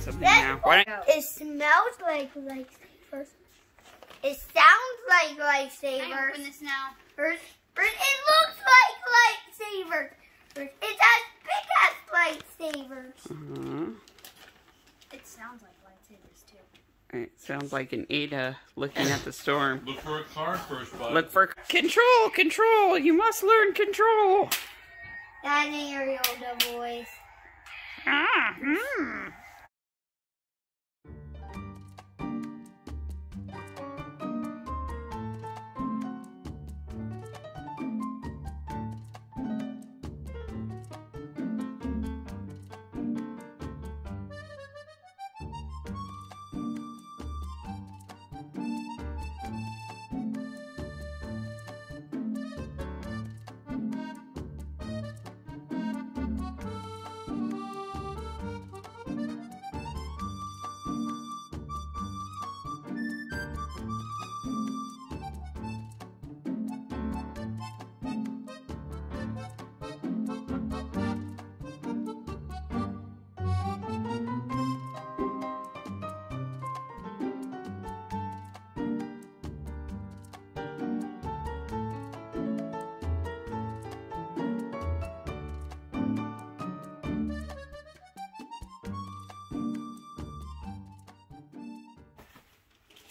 doing something now. Why don't... It smells like lifesavers. It sounds like lifesavers. Can I open this now? It looks like lifesavers. It's as big as lifesavers. It sounds like lightsabers too. It sounds like an Ada looking at the storm. Look for a card first, bud. Look for control, control. You must learn control. That ain't your Yoda voice. Ah,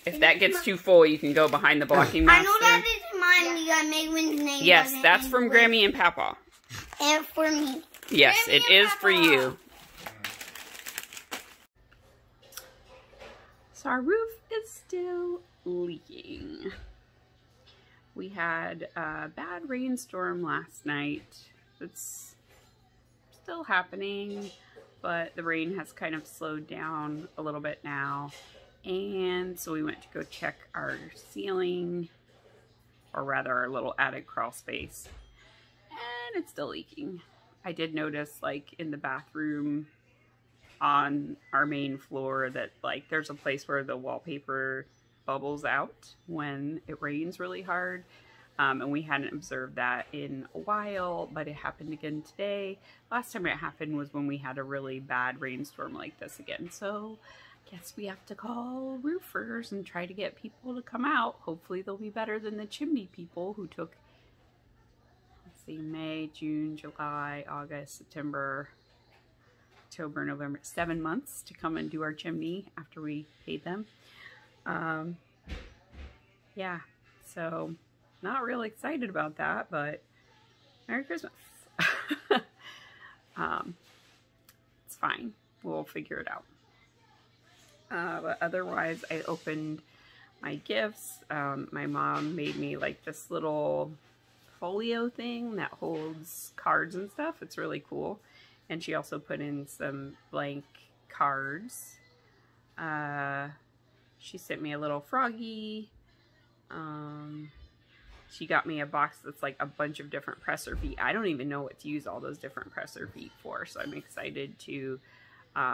If that gets too full, you can go behind the blocking master. I know that is mine. You got Megwin's name. Yes, that's from Grammy and Papa. And for me. Yes, Grammy it is for you. So our roof is still leaking. We had a bad rainstorm last night. It's still happening, but the rain has kind of slowed down a little bit now. And so we went to go check our ceiling, or rather our little attic crawl space, and it's still leaking. I did notice, like, in the bathroom on our main floor that, like, there's a place where the wallpaper bubbles out when it rains really hard. And we hadn't observed that in a while, but it happened again today. Last time it happened was when we had a really bad rainstorm like this again. So guess we have to call roofers and try to get people to come out. Hopefully they'll be better than the chimney people who took, let's see, May, June, July, August, September, October, November, 7 months to come and do our chimney after we paid them. Yeah, so not really excited about that, but Merry Christmas. It's fine. We'll figure it out. But otherwise, I opened my gifts. My mom made me like this little folio thing that holds cards and stuff. It's really cool. And she also put in some blank cards. She sent me a little froggy. She got me a box that's like a bunch of different presser feet. I don't even know what to use all those different presser feet for, so I'm excited to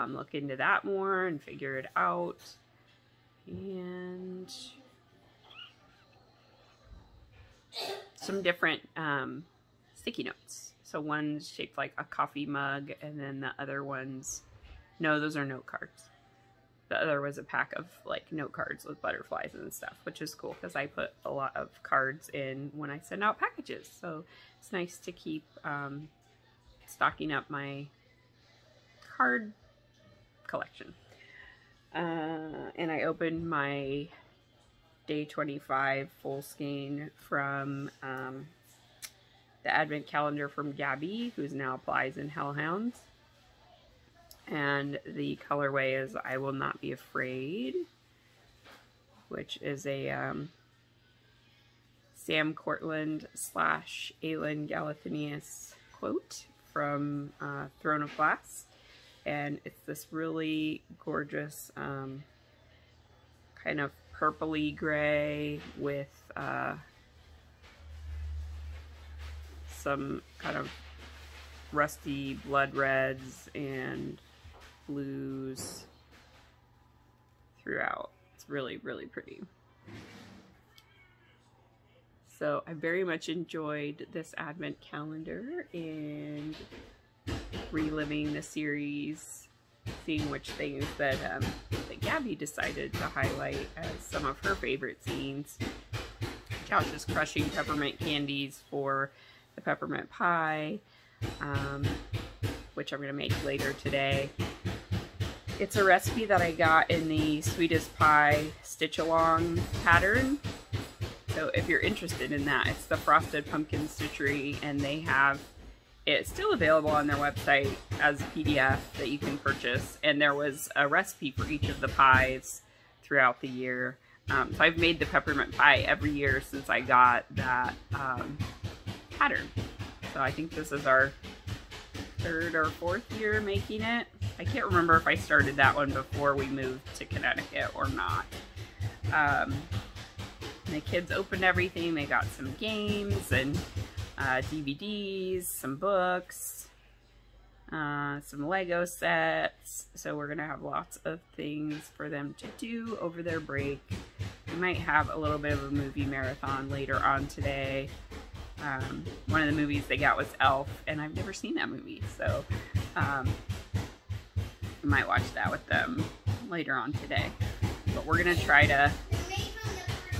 look into that more and figure it out. And some different sticky notes. So one's shaped like a coffee mug, and then the other one's, no, those are note cards. The other was a pack of like note cards with butterflies and stuff, which is cool because I put a lot of cards in when I send out packages. So it's nice to keep stocking up my card collection. And I opened my day 25 full skein from the advent calendar from Gabby, who's now applies in Hellhounds. And the colorway is I Will Not Be Afraid, which is a Sam Cortland / Aelin Galathynius quote from Throne of Glass. And it's this really gorgeous kind of purpley gray with some kind of rusty blood reds and blues throughout. It's really, really pretty. So I very much enjoyed this advent calendar and reliving the series seeing which things that, that Gabby decided to highlight as some of her favorite scenes. Josh is crushing peppermint candies for the peppermint pie, which I'm going to make later today. It's a recipe that I got in the Sweetest Pie stitch-along pattern. So if you're interested in that, it's the Frosted Pumpkin Stitchery, and they have it still available on their website as a PDF that you can purchase. And there was a recipe for each of the pies throughout the year. So I've made the peppermint pie every year since I got that pattern. So I think this is our 3rd or 4th year making it. I can't remember if I started that one before we moved to Connecticut or not. The kids opened everything. They got some games and DVDs, some books, some Lego sets. So we're gonna have lots of things for them to do over their break. We might have a little bit of a movie marathon later on today. One of the movies they got was Elf, and I've never seen that movie, so we might watch that with them later on today. But we're gonna try to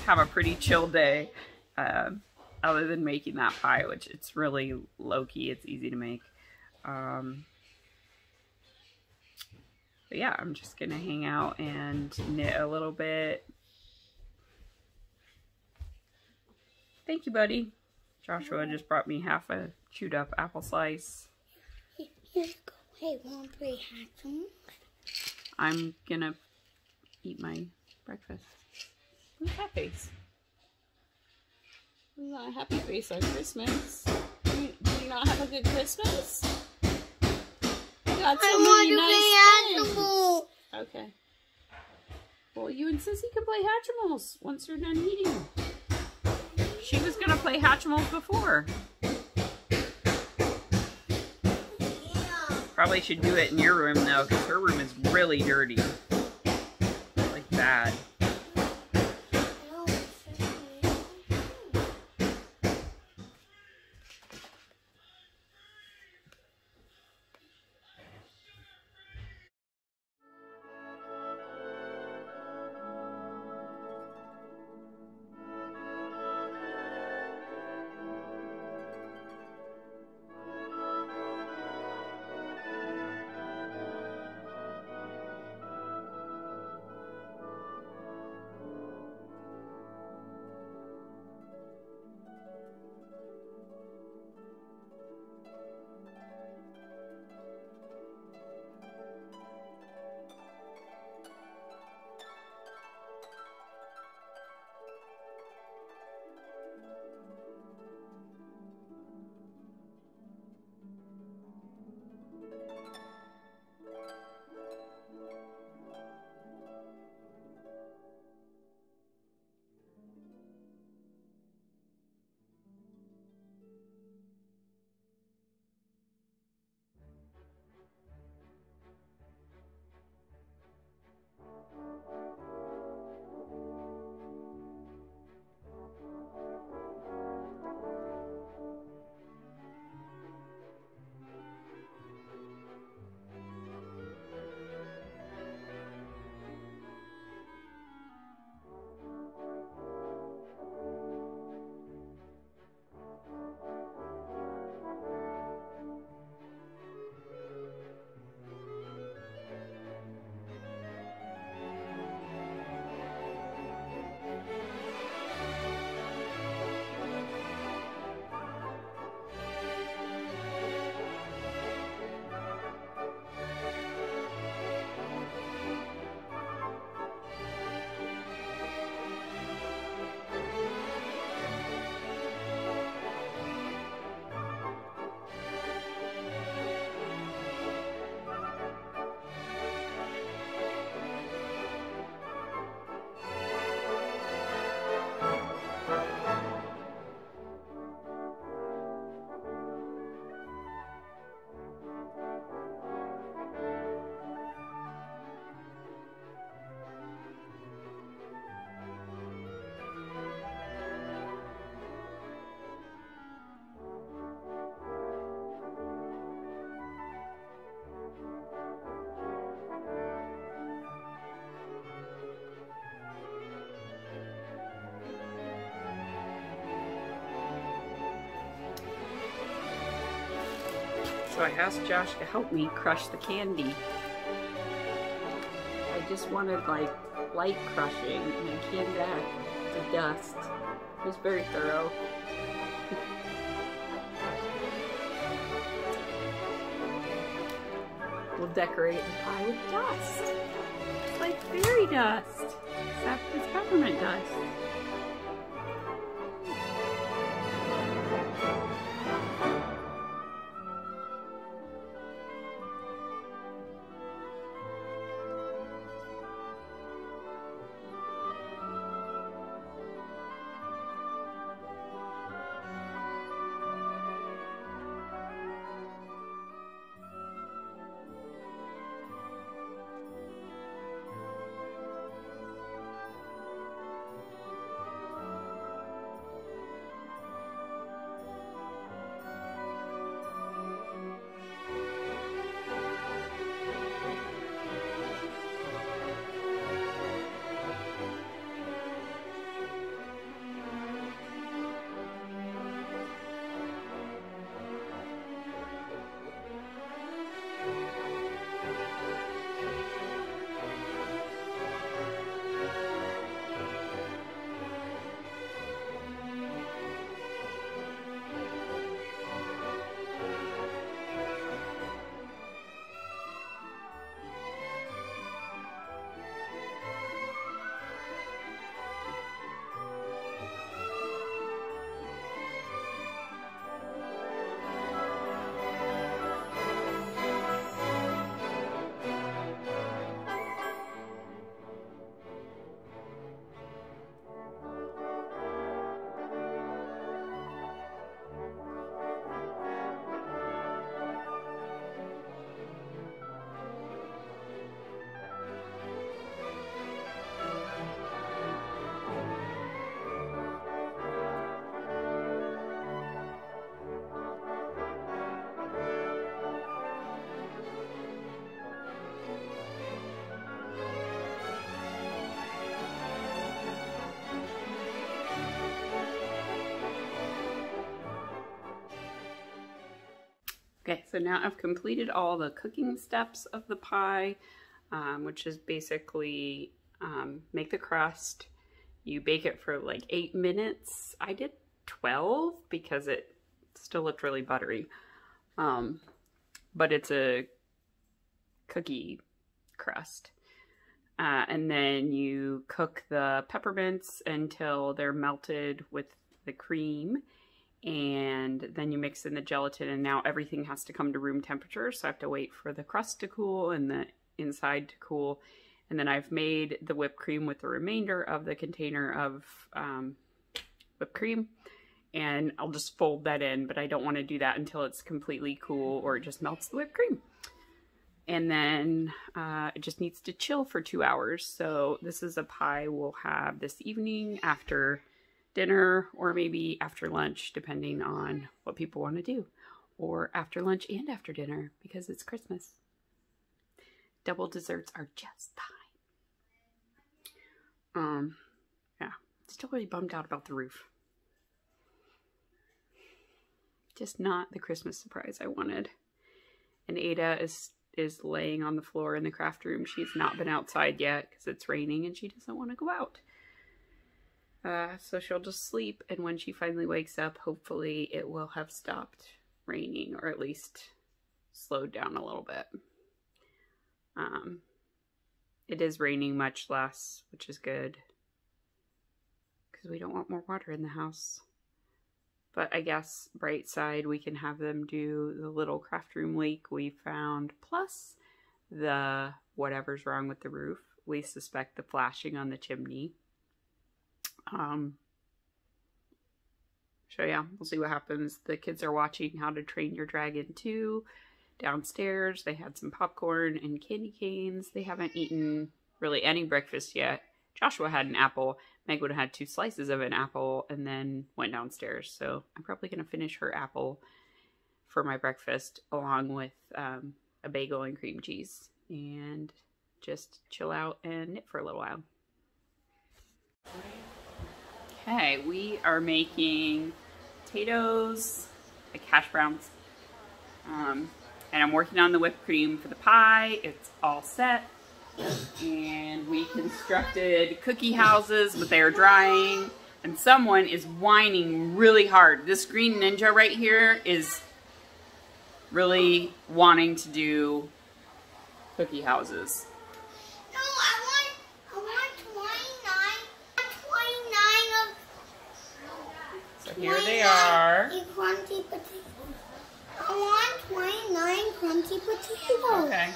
have a pretty chill day, other than making that pie, which it's really low-key, it's easy to make. But yeah, I'm just gonna hang out and knit a little bit. Thank you, buddy. Joshua just brought me half a chewed up apple slice. Here you go. Hey, want to play Hatcham? I'm gonna eat my breakfast. What's that face? It's not a happy face on Christmas. Do you not have a good Christmas? You got so many nice things. Okay. Well, you and Sissy can play Hatchimals once you're done eating. She was gonna play Hatchimals before. Probably should do it in your room though, because her room is really dirty. Like bad. So I asked Josh to help me crush the candy. I just wanted like light crushing, and I came back to dust. It was very thorough. We'll decorate the pie with dust. It's like fairy dust, except it's peppermint dust. Okay, so now I've completed all the cooking steps of the pie, which is basically make the crust. You bake it for like 8 minutes. I did 12 because it still looked really buttery. But it's a cookie crust. And then you cook the peppermints until they're melted with the cream. And then you mix in the gelatin, and now everything has to come to room temperature. So I have to wait for the crust to cool and the inside to cool. And then I've made the whipped cream with the remainder of the container of whipped cream. And I'll just fold that in, but I don't want to do that until it's completely cool or it just melts the whipped cream. And then it just needs to chill for 2 hours. So this is a pie we'll have this evening after dinner, or maybe after lunch, depending on what people want to do, or after lunch and after dinner because it's Christmas. Double desserts are just fine. Yeah, still really bummed out about the roof. Just not the Christmas surprise I wanted. And Ada is laying on the floor in the craft room. She's not been outside yet because it's raining and she doesn't want to go out. So she'll just sleep, and when she finally wakes up, hopefully it will have stopped raining, or at least slowed down a little bit. It is raining much less, which is good, because we don't want more water in the house. But I guess, bright side, we can have them do the little craft room leak we found, plus the whatever's wrong with the roof. We suspect the flashing on the chimney. So yeah, we'll see what happens. The kids are watching How to Train Your Dragon 2 downstairs. They had some popcorn and candy canes. They haven't eaten really any breakfast yet. Joshua had an apple. Meg would have had 2 slices of an apple and then went downstairs. So I'm probably going to finish her apple for my breakfast along with a bagel and cream cheese and just chill out and knit for a little while. Okay, we are making potatoes, like hash browns, And I'm working on the whipped cream for the pie. It's all set. And we constructed cookie houses, but they are drying. And someone is whining really hard. This green ninja right here is really wanting to do cookie houses. No, I want 29 of... So here they are. Crunchy potatoes. I want 29 crunchy potatoes. Okay.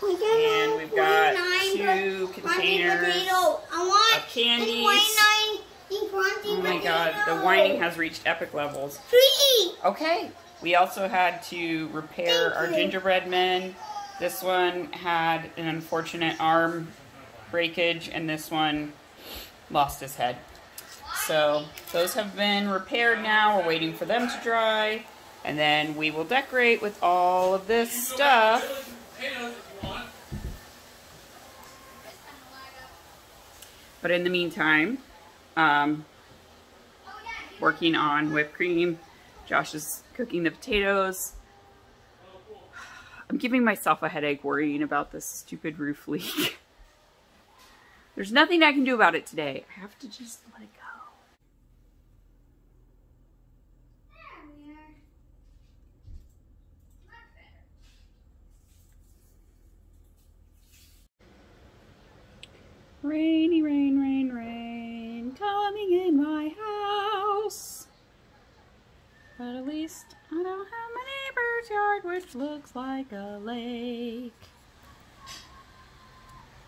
And we've got 2 containers of candies. Oh my god, the whining has reached epic levels. 3. Okay, we also had to repair our gingerbread men. This one had an unfortunate arm breakage, and this one lost his head. So those have been repaired now. We're waiting for them to dry, and then we will decorate with all of this stuff. But in the meantime, working on whipped cream. Josh is cooking the potatoes. I'm giving myself a headache worrying about this stupid roof leak. There's nothing I can do about it today. I have to just let it go. Rainy rain, rain, rain, coming in my house. But at least I don't have my neighbor's yard, which looks like a lake.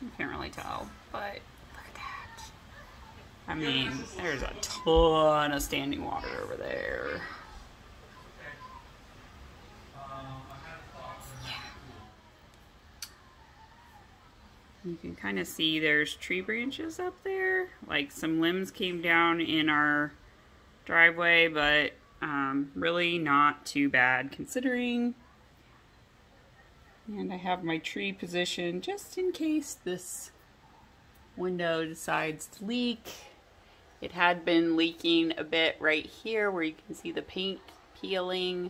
You can't really tell, but look at that. I mean, there's a ton of standing water over there. You can kind of see there's tree branches up there. Like some limbs came down in our driveway, but really not too bad considering. And I have my tree positioned just in case this window decides to leak. It had been leaking a bit right here where you can see the paint peeling.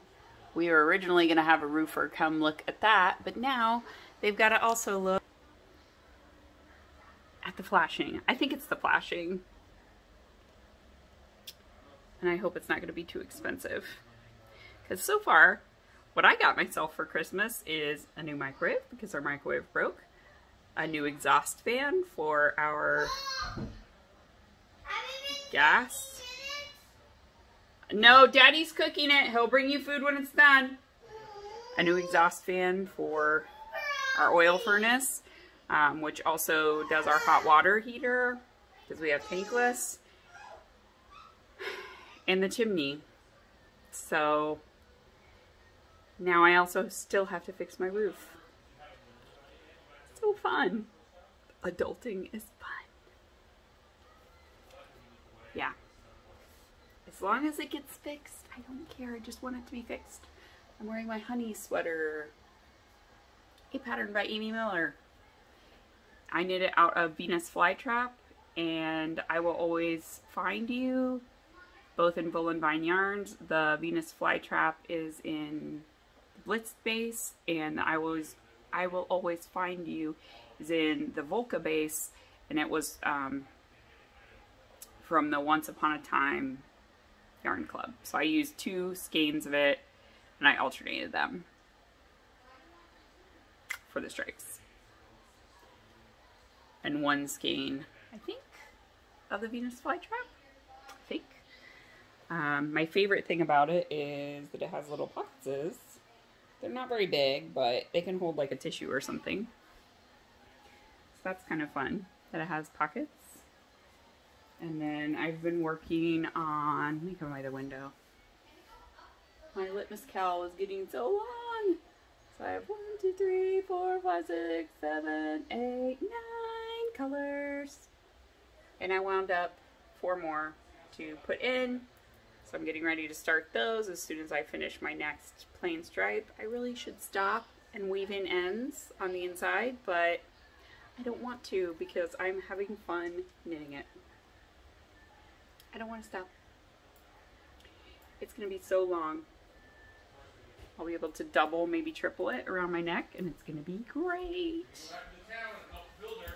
We were originally going to have a roofer come look at that, but now they've got to also look at the flashing. I think it's the flashing. And I hope it's not going to be too expensive. Because so far, what I got myself for Christmas is a new microwave, because our microwave broke. A new exhaust fan for our gas. No, Daddy's cooking it. He'll bring you food when it's done. A new exhaust fan for our oil furnace. Which also does our hot water heater, because we have tankless, and the chimney. So now I also still have to fix my roof. So fun. Adulting is fun. Yeah. As long as it gets fixed, I don't care. I just want it to be fixed. I'm wearing my honey sweater. A pattern by Amy Miller. I knit it out of Venus flytrap, and I will always find you, both in Bull and Vine yarns. The Venus flytrap is in Blitz base, and I will always find you is in the Volca base, and it was from the Once Upon a Time yarn club. So I used 2 skeins of it, and I alternated them for the stripes. And 1 skein, I think, of the Venus flytrap. I think. My favorite thing about it is that it has little pockets. They're not very big, but they can hold like a tissue or something. So that's kind of fun that it has pockets. And then I've been working on, let me come by the window. My litmus cowl is getting so long. So I have 1, 2, 3, 4, 5, 6, 7, 8, 9 colors. And I wound up 4 more to put in. So I'm getting ready to start those as soon as I finish my next plain stripe. I really should stop and weave in ends on the inside, but I don't want to because I'm having fun knitting it. I don't want to stop. It's going to be so long. I'll be able to double, maybe triple it around my neck, and it's going to be great.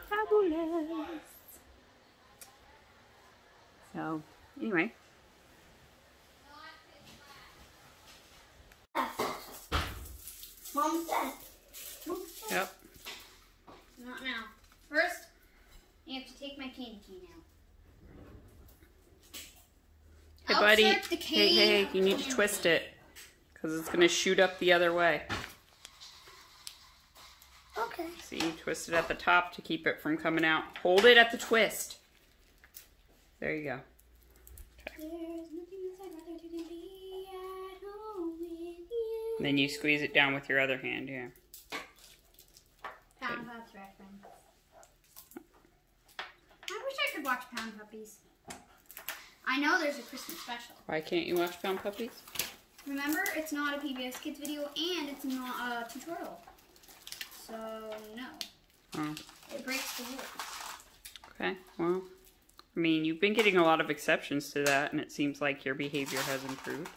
Fabulous. So, anyway. Mom said. Yep. Not now. First, you have to take my candy cane out. Hey, buddy. Hey, you need to twist it. Because it's going to shoot up the other way. Okay. See, twist it at the top to keep it from coming out. Hold it at the twist. There you go. Okay. And then you squeeze it down with your other hand, yeah. Pound Pups reference. I wish I could watch Pound Puppies. I know there's a Christmas special. Why can't you watch Pound Puppies? Remember, it's not a PBS Kids video and it's not a tutorial. So, no. Oh. It breaks the rules. Okay, well, I mean, you've been getting a lot of exceptions to that, and it seems like your behavior has improved.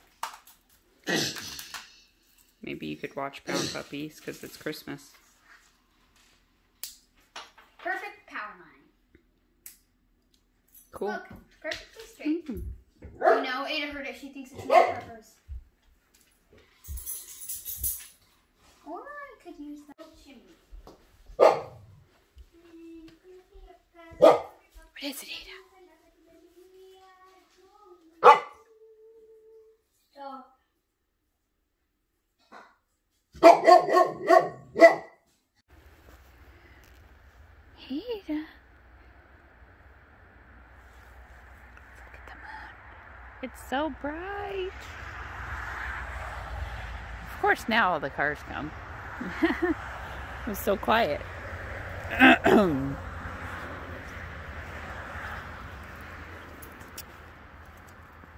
Maybe you could watch Pound Puppies because it's Christmas. Perfect power line. Cool. Look, perfectly straight. Mm-hmm. You know, Ada heard it. She thinks it's not peppers. Or I could use that chimney. What is it, Ada? Ada. Look at the moon. It's so bright. Of course, now all the cars come. It was so quiet.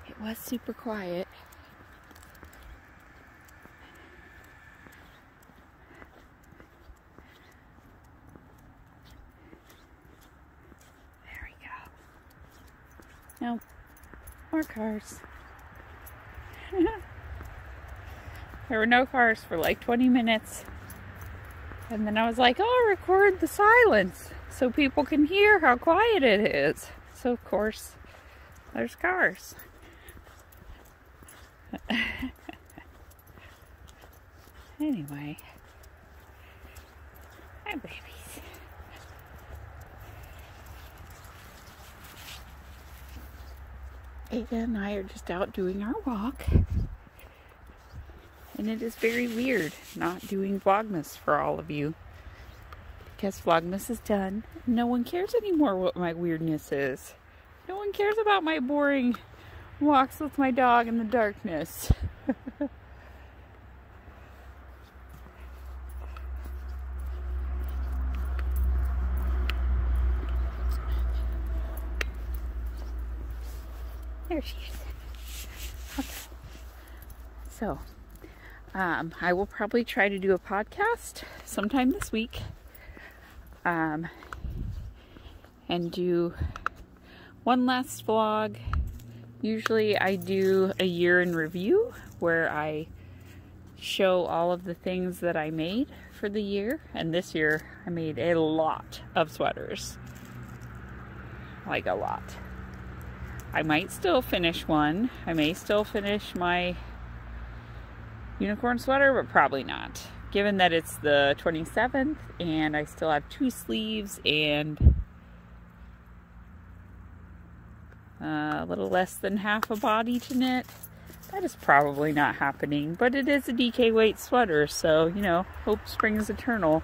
It was super quiet. There we go. No, more cars. There were no cars for like 20 minutes. And then I was like, oh, record the silence so people can hear how quiet it is. So, of course, there's cars. Anyway. Hi, babies. Ada and I are just out doing our walk. And it is very weird not doing Vlogmas for all of you. Because Vlogmas is done. No one cares anymore what my weirdness is. No one cares about my boring walks with my dog in the darkness. There she is. Okay. So, I will probably try to do a podcast sometime this week. And do one last vlog. Usually I do a year in review where I show all of the things that I made for the year. And this year I made a lot of sweaters. Like a lot. I might still finish one. I may still finish my unicorn sweater, but probably not. Given that it's the 27th and I still have 2 sleeves and a little less than half a body to knit, that is probably not happening. But it is a DK weight sweater, so, you know, hope springs eternal.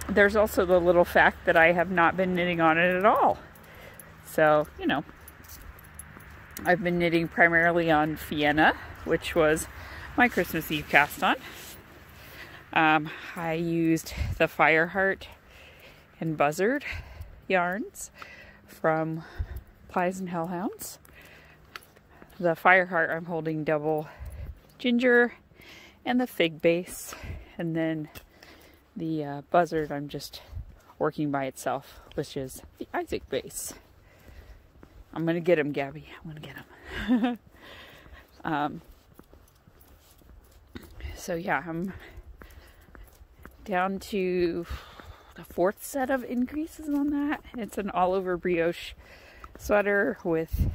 There's also the little fact that I have not been knitting on it at all. So, you know, I've been knitting primarily on Vienna, which was my Christmas Eve cast on. I used the Fireheart and Buzzard yarns from Plies and Hellhounds. The Fireheart I'm holding double ginger and the fig base, and then the Buzzard I'm just working by itself, which is the Isaac base. I'm gonna get him, Gabby. I'm gonna get him. So yeah, I'm down to the 4th set of increases on that. It's an all-over brioche sweater with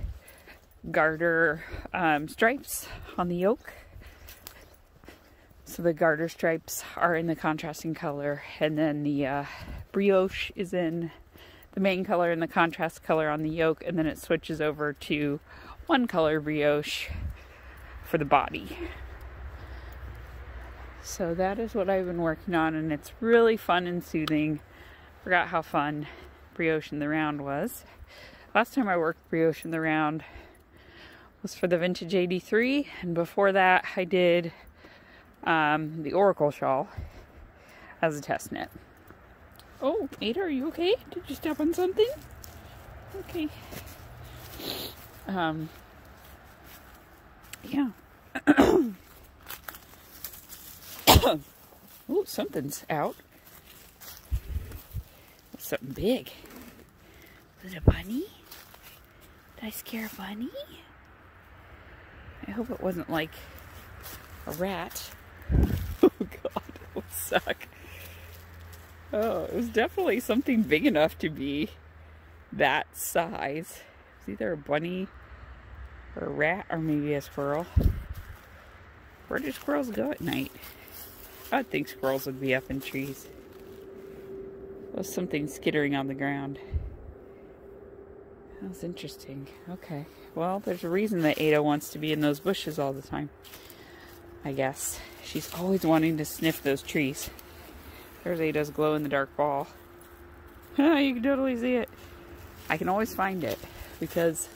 garter stripes on the yoke. So the garter stripes are in the contrasting color, and then the brioche is in the main color and the contrast color on the yoke, and then it switches over to one color brioche for the body. So that is what I've been working on, and it's really fun and soothing. Forgot how fun brioche in the round was. Last time I worked brioche in the round was for the vintage 83, and before that I did the Oracle shawl as a test knit. Oh, Ada, are you okay? Did you step on something? Okay. Yeah. Oh, something's out. Something big. Was it a bunny? Did I scare a bunny? I hope it wasn't like a rat. Oh God, it would suck. Oh, it was definitely something big enough to be that size. It was either a bunny or a rat or maybe a squirrel. Where do squirrels go at night? I'd think squirrels would be up in trees. There was something skittering on the ground. That was interesting. Okay. Well, there's a reason that Ada wants to be in those bushes all the time. I guess. She's always wanting to sniff those trees. There's Ada's glow-in-the-dark ball. You can totally see it. I can always find it because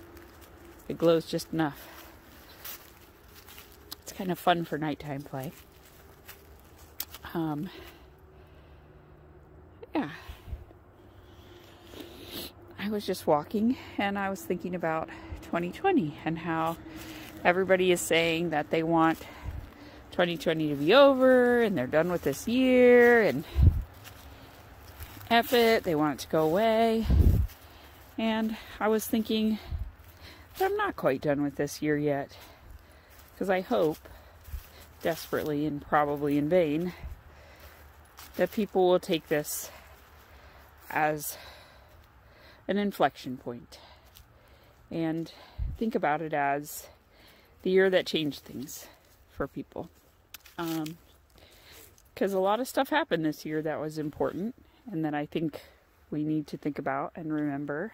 it glows just enough. It's kind of fun for nighttime play. Yeah. I was just walking and I was thinking about 2020 and how everybody is saying that they want 2020 to be over and they're done with this year and F it, they want it to go away. And I was thinking that I'm not quite done with this year yet, because I hope desperately and probably in vain that people will take this as an inflection point and think about it as the year that changed things for people. Because a lot of stuff happened this year that was important and that I think we need to think about and remember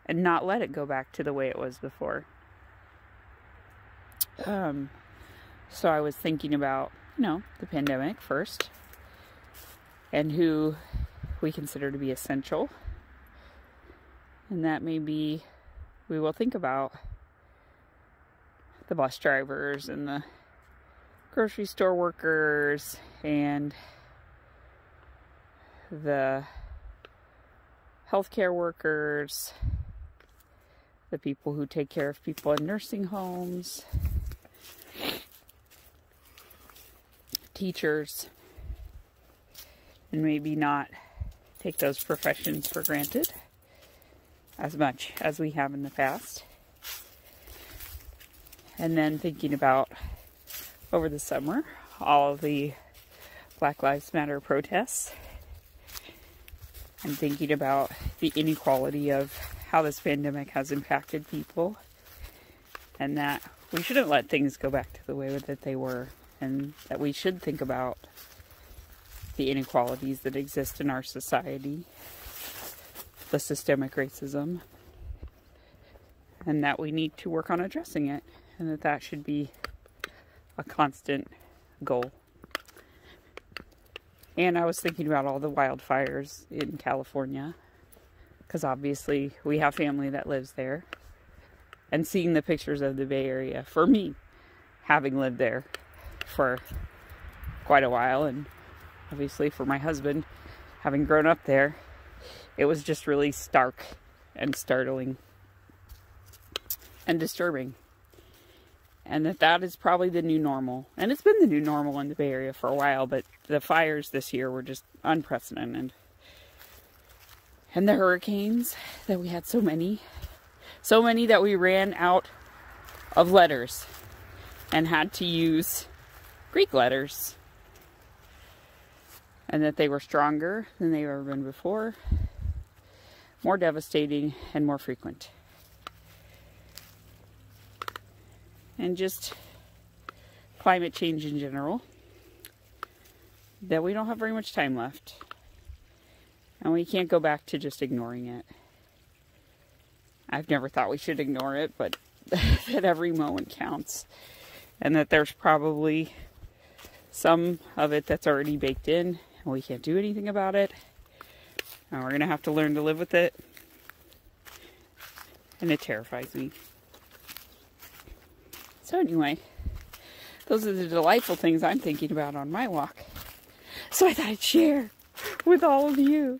and not let it go back to the way it was before. So I was thinking about, the pandemic first and who we consider to be essential. And that maybe we will think about the bus drivers and the grocery store workers and the healthcare workers, the people who take care of people in nursing homes, teachers, and maybe not take those professions for granted as much as we have in the past. And then thinking about, over the summer, all of the Black Lives Matter protests, and thinking about the inequality of how this pandemic has impacted people, and that we shouldn't let things go back to the way that they were, and that we should think about the inequalities that exist in our society, the systemic racism, and that we need to work on addressing it, and that that should be a constant goal. And I was thinking about all the wildfires in California, because obviously we have family that lives there, and seeing the pictures of the Bay Area, for me, having lived there for quite a while, and obviously for my husband, having grown up there, it was just really stark and startling and disturbing. And that is probably the new normal. And it's been the new normal in the Bay Area for a while, but the fires this year were just unprecedented. And the hurricanes, that we had so many that we ran out of letters and had to use Greek letters. And that they were stronger than they've ever been before, more devastating, and more frequent. And just climate change in general, that we don't have very much time left. And we can't go back to just ignoring it. I've never thought we should ignore it, but that every moment counts. And that there's probably some of it that's already baked in, and we can't do anything about it. And we're going to have to learn to live with it. And it terrifies me. So anyway, those are the delightful things I'm thinking about on my walk. So I thought I'd share with all of you.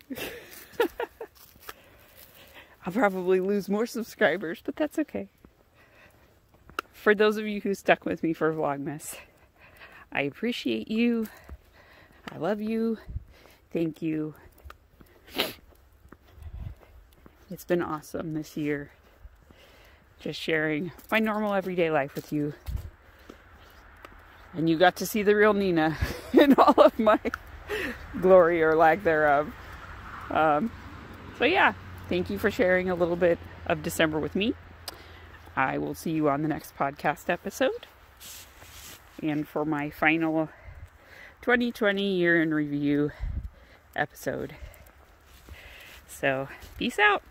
I'll probably lose more subscribers, but that's okay. For those of you who stuck with me for Vlogmas, I appreciate you. I love you. Thank you. It's been awesome this year. Just sharing my normal everyday life with you. And you got to see the real Nina in all of my glory or lack thereof. So yeah, thank you for sharing a little bit of December with me. I will see you on the next podcast episode. And for my final 2020 year in review episode. So, peace out.